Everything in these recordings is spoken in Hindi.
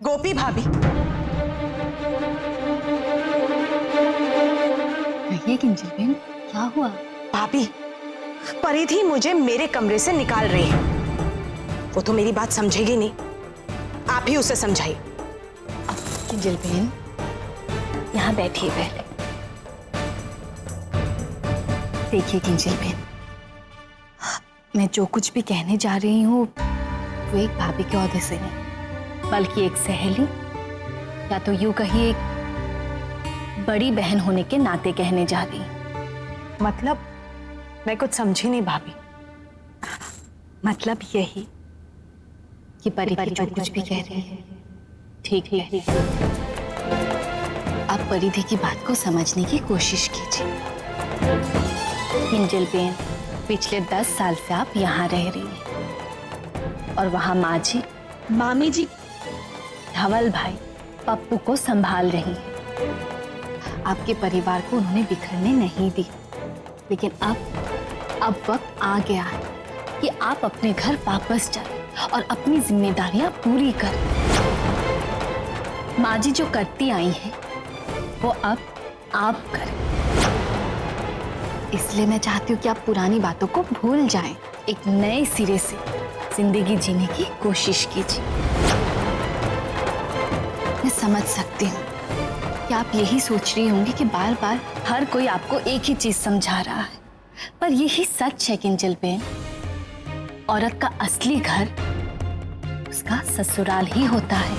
गोपी भाभी। कहिए किंजल बहन, क्या हुआ? भाभी, परिधि मुझे मेरे कमरे से निकाल रही है। वो तो मेरी बात समझेगी नहीं, आप ही उसे समझाइए। किंजल बहन, यहाँ बैठिए पहले। देखिए किंजल बहन, मैं जो कुछ भी कहने जा रही हूँ वो एक भाभी के ओहदे से नहीं, बल्कि एक सहेली या तो यूं कहिए एक बड़ी बहन होने के नाते कहने जा रही हूँ। मतलब मैं कुछ समझी नहीं भाभी। मतलब यही कि परिधि जो कुछ भी कह रही है ठीक है। आप परिधि की बात को समझने की कोशिश कीजिए। किंजल बहन, पिछले 10 साल से आप यहाँ रह रही हैं और वहाँ माँ जी, मामी जी, धवल भाई, पप्पू को संभाल रही हैं। आपके परिवार को उन्होंने बिखरने नहीं दी, लेकिन अब वक्त आ गया है कि आप अपने घर वापस जाएं और अपनी जिम्मेदारियां पूरी करें। माँ जी जो करती आई हैं वो अब आप करें। इसलिए मैं चाहती हूँ कि आप पुरानी बातों को भूल जाएं, एक नए सिरे से जिंदगी जीने की कोशिश कीजिए। मैं समझ सकती हूँ कि आप यही सोच रही होंगी कि बार बार हर कोई आपको एक ही चीज समझा रहा है, पर यही सच है किंजल बहन, औरत का असली घर उसका ससुराल ही होता है,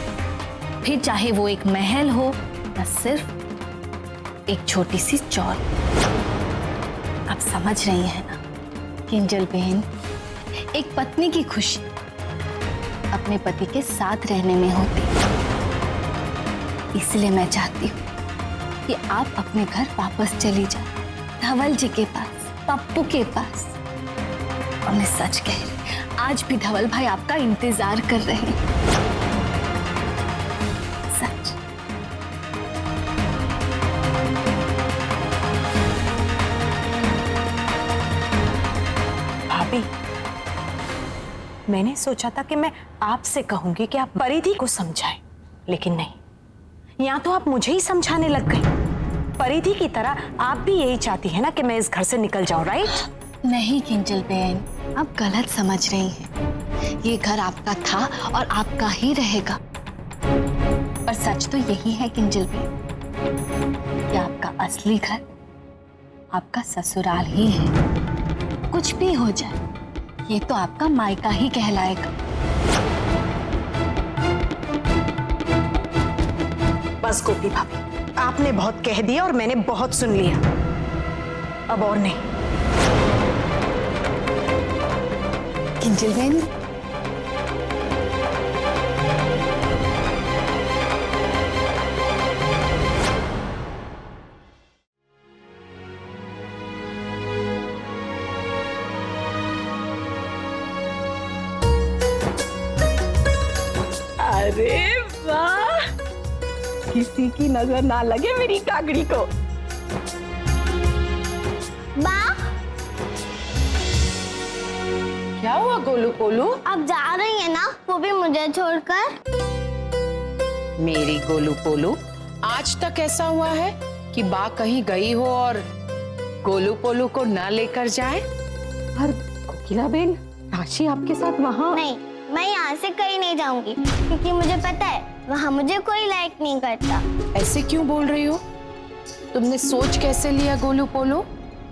फिर चाहे वो एक महल हो या सिर्फ एक छोटी सी चौल। आप समझ रही हैं ना किंजल बहन, एक पत्नी की खुशी अपने पति के साथ रहने में होती है। इसलिए मैं चाहती हूँ कि आप अपने घर वापस चली जाएं, धवल जी के पास, पप्पू के पास। और मैं सच कह रही, आज भी धवल भाई आपका इंतजार कर रहे हैं। सच। भाभी, मैंने सोचा था कि मैं आपसे कहूंगी कि आप परिधि को समझाएं, लेकिन नहीं, यहाँ तो आप मुझे ही समझाने लग गई। परिधि की तरह आप भी यही चाहती है ना कि मैं इस घर से निकल जाऊं, राइट? नहीं किंजल बहन, आप गलत समझ रही हैं। ये घर आपका था और आपका ही रहेगा। और सच तो यही है किंजल बहन कि आपका असली घर आपका ससुराल ही है। कुछ भी हो जाए, ये तो आपका मायका ही कहलाएगा। बस गोपी भाभी, आपने बहुत कह दिया और मैंने बहुत सुन लिया, अब और नहीं। किंजल बहन, अरे वाह, किसी की नजर ना लगे मेरी कागड़ी को। माँ, क्या हुआ गोलू पोलू? अब जा रही है ना, वो भी मुझे छोड़कर? मेरी गोलू पोलू, आज तक ऐसा हुआ है कि बा कहीं गई हो और गोलू पोलू को ना लेकर जाए? और कोकिला बेन, राशि आपके साथ वहाँ? नहीं, मैं यहाँ से कहीं नहीं जाऊंगी, क्योंकि मुझे पता है वहाँ मुझे कोई लाइक नहीं करता। ऐसे क्यों बोल रही हो? तुमने सोच कैसे लिया गोलू पोलू?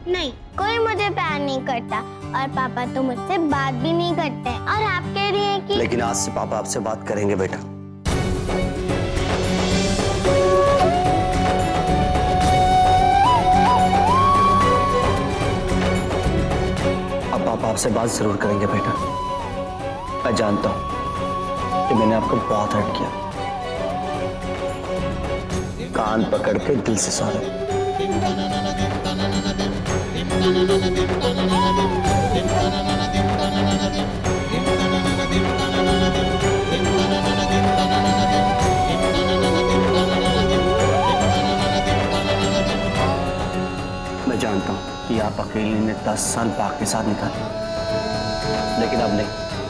नहीं, कोई मुझे प्यार नहीं करता और पापा तो मुझसे बात भी नहीं करते हैं। और आप कह रही हैं कि लेकिन आज से पापा आपसे बात करेंगे बेटा। अब पापा आपसे बात जरूर करेंगे बेटा। मैं जानता हूं कि मैंने आपको बहुत हर्ट किया। कान पकड़ के दिल से सॉरी। मैं जानता हूं कि आप अकेले ने 10 साल बाग के साथ निकाले, लेकिन अब नहीं,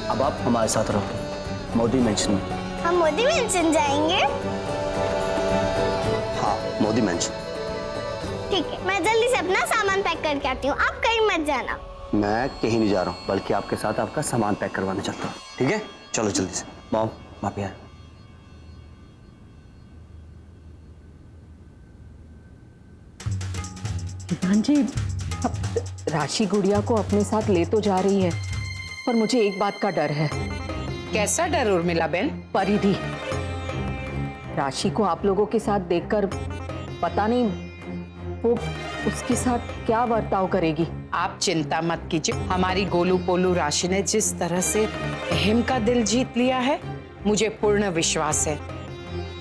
अब आप हमारे साथ रहोगे मोदी मेंशन में। हम मोदी मेंशन जाएंगे। हाँ, मोदी मंच। ठीक है, मैं जल्दी से अपना सामान पैक करके आती हूँ, आप कहीं मत जाना। मैं कहीं नहीं जा रहा हूँ, बल्कि आपके साथ आपका सामान पैक करवाने चलता हूँ। ठीक है, चलो जल्दी से। मॉम, आप यहाँ। जी, राशि गुड़िया को अपने साथ ले तो जा रही है, पर मुझे एक बात का डर है। कैसा डर उर्मिला बहन? परिधि। राशि को आप लोगों के साथ देखकर पता नहीं वो उसके साथ क्या बर्ताव करेगी। आप चिंता मत कीजिए, हमारी गोलू पोलू राशि ने जिस तरह से अहम का दिल जीत लिया है, मुझे पूर्ण विश्वास है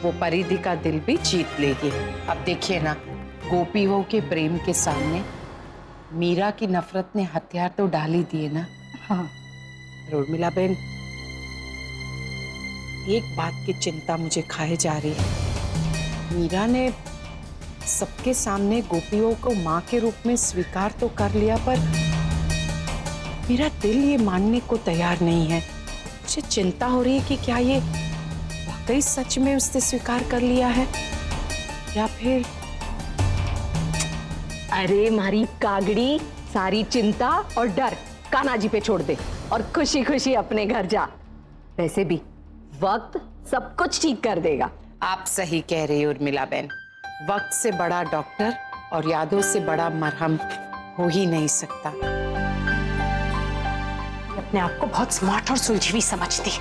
वो परिधि का दिल भी जीत लेगी। अब देखिए ना, गोपी हो के प्रेम के सामने मीरा की नफरत ने हथियार तो डाल ही दिए ना। हाँ उर्मिला बहन, एक बात की चिंता मुझे खाए जा रही है। मीरा ने सबके सामने गोपियों को माँ के रूप में स्वीकार तो कर लिया, पर मेरा दिल ये मानने को तैयार नहीं है। मुझे चिंता हो रही है कि क्या ये वाकई सच में उसने स्वीकार कर लिया है या फिर। अरे मारी कागड़ी, सारी चिंता और डर कान्हा जी पे छोड़ दे और खुशी खुशी अपने घर जा। वैसे भी वक्त सब कुछ ठीक कर देगा। आप सही कह रही हो उर्मिला बहन, वक्त से बड़ा डॉक्टर और यादों से बड़ा मरहम हो ही नहीं सकता। अपने आप को बहुत स्मार्ट और सुलझी हुई समझती है।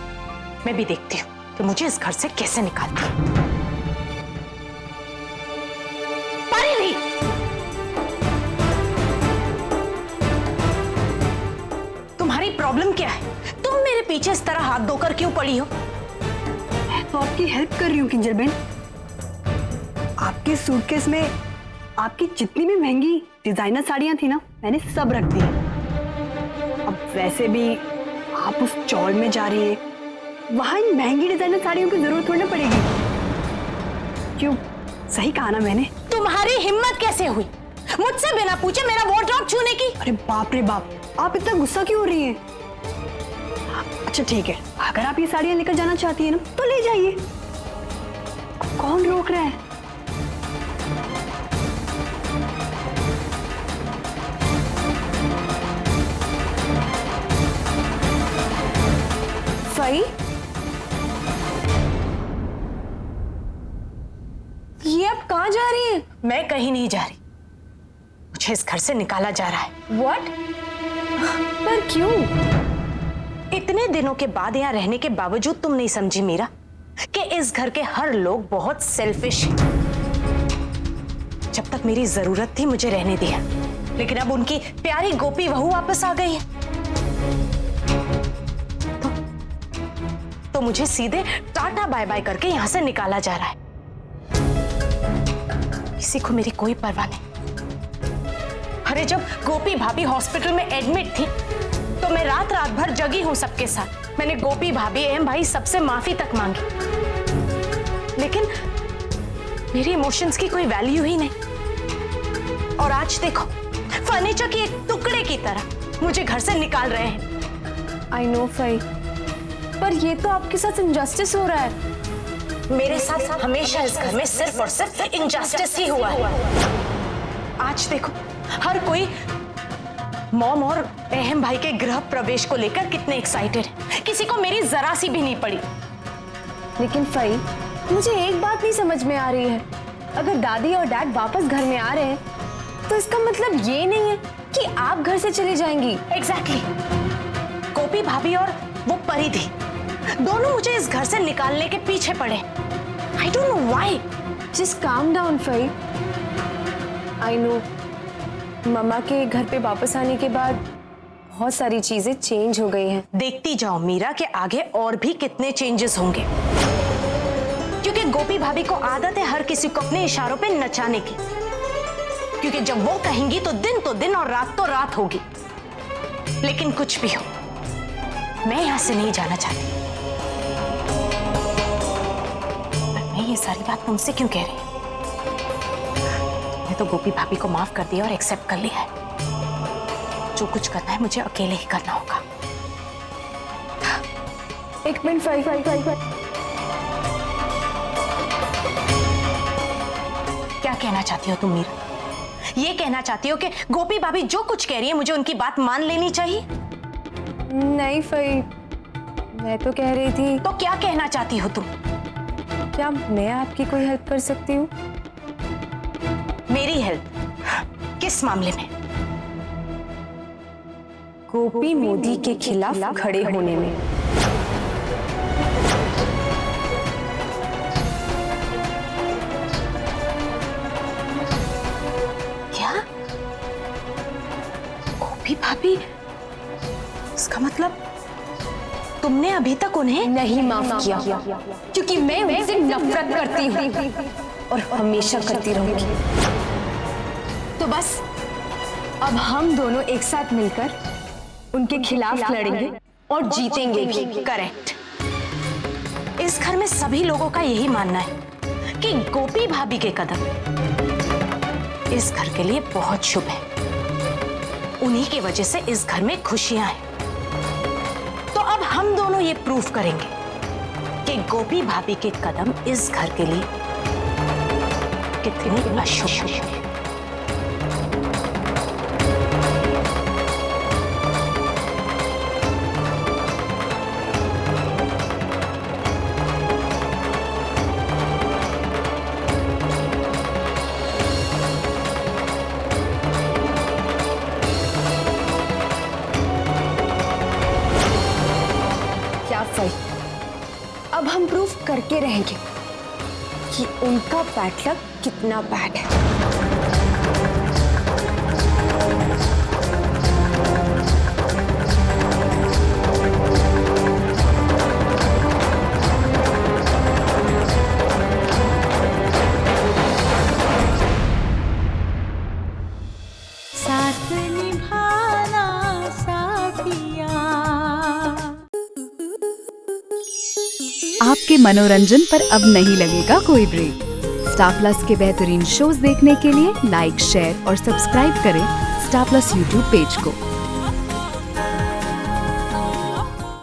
मैं भी देखती हूँ कि मुझे इस घर से कैसे निकालती है। परिधि! तुम्हारी प्रॉब्लम क्या है? तुम मेरे पीछे इस तरह हाथ धोकर क्यों पड़ी हो? मैं तो आपकी हेल्प कर रही हूँ किंजल बहन। आपके सूटकेस में आपकी जितनी भी महंगी डिजाइनर साड़ियां थी ना, मैंने सब रख दी। अब वैसे भी आप उस चौल में जा रही है, वहां इन महंगी डिजाइनर साड़ियों की जरूरत थोड़ी ना पड़ेगी। क्यों, सही कहा ना मैंने? तुम्हारी हिम्मत कैसे हुई मुझसे बिना पूछे मेरा वार्डरोब छूने की? अरे बाप रे बाप, आप इतना गुस्सा क्यों हो रही हैं? अच्छा ठीक है, अगर आप ये साड़ियां लेकर जाना चाहती है ना, तो ले जाइए। अब कौन रोक रहा है? फई, ये अब कहाँ जा रही है? मैं कहीं नहीं जा रही, मुझे इस घर से निकाला जा रहा है। What? पर क्यों? इतने दिनों के बाद यहाँ रहने के बावजूद तुम नहीं समझी मीरा कि इस घर के हर लोग बहुत सेल्फिश हैं। जब तक मेरी जरूरत थी मुझे रहने दिया, लेकिन अब उनकी प्यारी गोपी बहू वापस आ गई है तो मुझे सीधे टाटा बाय बाय करके यहां से निकाला जा रहा है। किसी को मेरी कोई परवाह नहीं। अरे जब गोपी भाभी हॉस्पिटल में एडमिट थी तो मैं रात रात भर जगी हूं सबके साथ। मैंने गोपी भाभी, अहम भाई सबसे माफी तक मांगी, लेकिन मेरी इमोशंस की कोई वैल्यू ही नहीं। और आज देखो, फर्नीचर की एक टुकड़े की तरह मुझे घर से निकाल रहे हैं। आई नो फई, पर ये तो आपके साथ इनजस्टिस हो रहा है। मेरे साथ हमेशा इस घर में सिर्फ और सिर्फ इनजस्टिस ही हुआ है। आज देखो, हर कोई मॉम और अहम भाई के गृह प्रवेश को लेकर कितने एक्साइटेड है। किसी को मेरी जरा सी भी नहीं पड़ी। लेकिन फई, मुझे एक बात नहीं समझ में आ रही है। अगर दादी और डैड वापस घर में आ रहे हैं तो इसका मतलब ये नहीं है कि आप घर से चली जाएंगी। एग्जैक्टली। गोपी भाभी और वो परिधि दोनों मुझे इस घर से निकालने के पीछे पड़े। I don't know why. Just calm down फई। आई नो, मम्मा के घर पे वापस आने के बाद बहुत सारी चीजें चेंज हो गई हैं। देखती जाओ मीरा के आगे और भी कितने चेंजेस होंगे, क्योंकि गोपी भाभी को आदत है हर किसी को अपने इशारों पे नचाने की। क्योंकि जब वो कहेंगी तो दिन और रात तो रात होगी। लेकिन कुछ भी हो, मैं यहां से नहीं जाना चाहती। पर मैं ये सारी बात तुमसे क्यों कह रही हूं? मैं तो गोपी भाभी को माफ कर दिया और एक्सेप्ट कर लिया है। जो कुछ करना है मुझे अकेले ही करना होगा। एक मिनट फई। क्या कहना चाहती हो तुम मीरा? ये कहना चाहती हो कि गोपी भाभी जो कुछ कह रही है मुझे उनकी बात मान लेनी चाहिए? नहीं फई, मैं तो कह रही थी तो क्या कहना चाहती हो तुम? क्या मैं आपकी कोई हेल्प कर सकती हूँ? मेरी हेल्प? किस मामले में? गोपी मोदी के खिलाफ खड़े होने में। क्या? गोपी भाभी? इसका मतलब तुमने अभी तक उन्हें नहीं माफ किया, क्योंकि मैं उनसे नफरत करती हूँ और हमेशा करती रहूंगी। तो बस अब हम दोनों एक साथ मिलकर उनके खिलाफ लड़ेंगे और जीतेंगे भी। करेक्ट। इस घर में सभी लोगों का यही मानना है कि गोपी भाभी के कदम इस घर के लिए बहुत शुभ है। उन्हीं की वजह से इस घर में खुशियां हैं। तो अब हम दोनों ये प्रूफ करेंगे कि गोपी भाभी के कदम इस घर के लिए कितने अशुभ हैं। अब हम प्रूफ करके रहेंगे कि उनका बैड लक कितना बैड है। साथ निभाना साथिया। आपके मनोरंजन पर अब नहीं लगेगा कोई ब्रेक। स्टार प्लस के बेहतरीन शोज देखने के लिए लाइक, शेयर और सब्सक्राइब करें स्टार प्लस यूट्यूब पेज को।